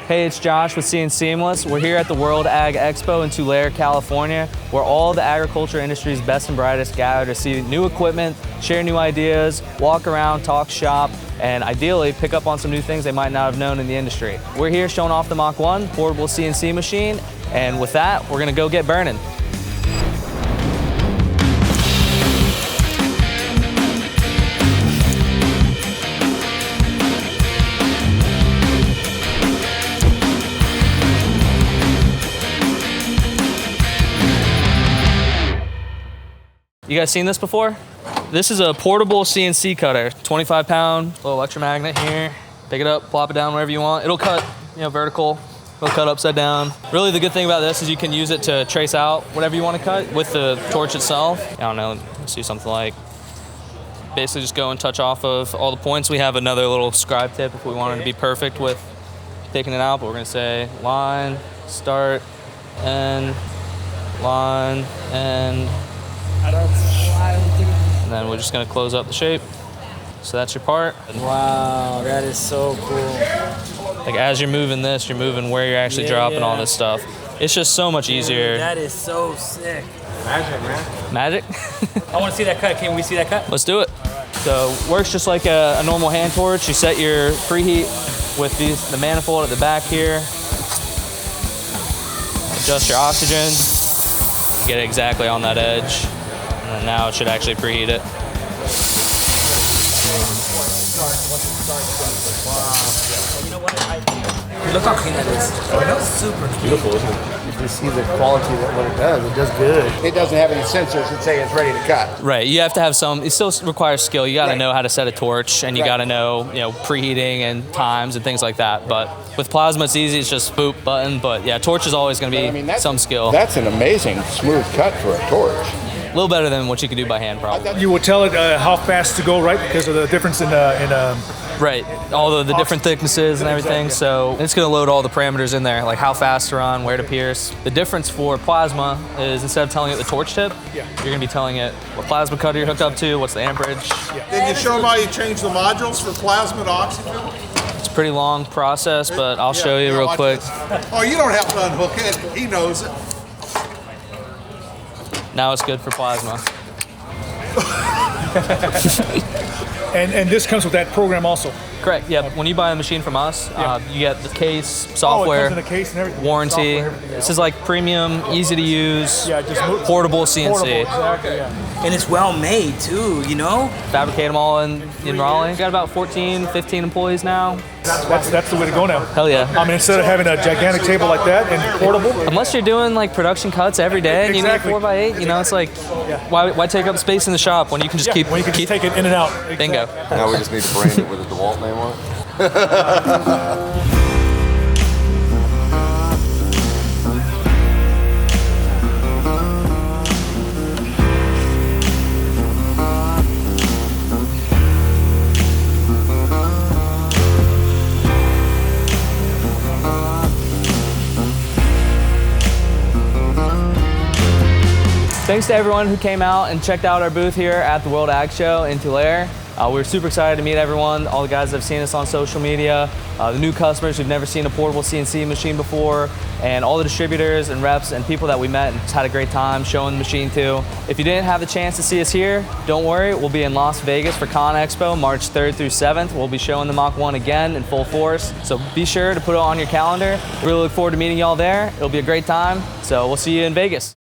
Hey, it's Josh with Seeing Seamless. We're here at the World Ag Expo in Tulare, California, where all the agriculture industry's best and brightest gather to see new equipment, share new ideas, walk around, talk shop, and ideally pick up on some new things they might not have known in the industry. We're here showing off the Mach 1 portable CNC machine, and with that, we're gonna go get burning. You guys seen this before? This is a portable CNC cutter, 25-pound, little electromagnet here. Pick it up, plop it down wherever you want. It'll cut, vertical. It'll cut upside down. Really, the good thing about this is you can use it to trace out whatever you want to cut with the torch itself. I don't know, let's do something like, basically just go and touch off of all the points. We have another little scribe tip if we want it to be perfect with taking it out, but we're gonna say line, start, end, line, end. And then we're just gonna close up the shape. So that's your part. Wow, that is so cool. Like as you're moving this, you're moving where you're actually dropping all this stuff. It's just so much easier. That is so sick. Magic, man. Magic? I want to see that cut. Can we see that cut? Let's do it. So works just like a normal hand torch. You set your preheat with the manifold at the back here. Adjust your oxygen. Get it exactly on that edge. And now it should actually preheat it. Look how clean that is. That's super clean. Beautiful, isn't it? You can see the quality of what it does. It does good. It doesn't have any sensors that say it's ready to cut. Right, you have to have some, it still requires skill. You gotta know how to set a torch, and you gotta know, preheating and times and things like that. But with plasma, it's easy, it's just boop, button. But yeah, torch is always gonna be some skill. That's an amazing smooth cut for a torch. A little better than what you could do by hand, probably. You will tell it how fast to go, right? Because of the difference in right, all the different thicknesses and everything. So it's gonna load all the parameters in there, like how fast to run, where to pierce. The difference for plasma is instead of telling it the torch tip, you're gonna be telling it what plasma cutter you're hooked up to, what's the amperage. Did you show them how you change the modules for plasma to oxy-fuel? It's a pretty long process, but I'll show you real quick. Oh, you don't have to unhook it. He knows it. Now it's good for plasma. and this comes with that program also. Correct, yeah. When you buy a machine from us, you get the case, software, it comes in the case and everything. warranty. This is like premium, easy to use, portable CNC. Portable, exactly, yeah. And it's well made too, Fabricate them all in Raleigh. Got about 14, 15 employees now. That's the way to go now. Hell yeah. I mean, instead of having a gigantic table like that and portable. Unless you're doing like production cuts every day and you need 4x8, it's like, why take up space in the shop when you can just keep take it in and out. Bingo. Now we just need to brand it with a DeWalt name on it. Thanks to everyone who came out and checked out our booth here at the World Ag Show in Tulare. We're super excited to meet everyone, all the guys that have seen us on social media, the new customers who've never seen a portable CNC machine before, and all the distributors and reps and people that we met and just had a great time showing the machine to. If you didn't have the chance to see us here, don't worry, we'll be in Las Vegas for ConExpo March 3rd through 7th. We'll be showing the Mach 1 again in full force, so be sure to put it on your calendar. Really look forward to meeting y'all there. It'll be a great time, so we'll see you in Vegas.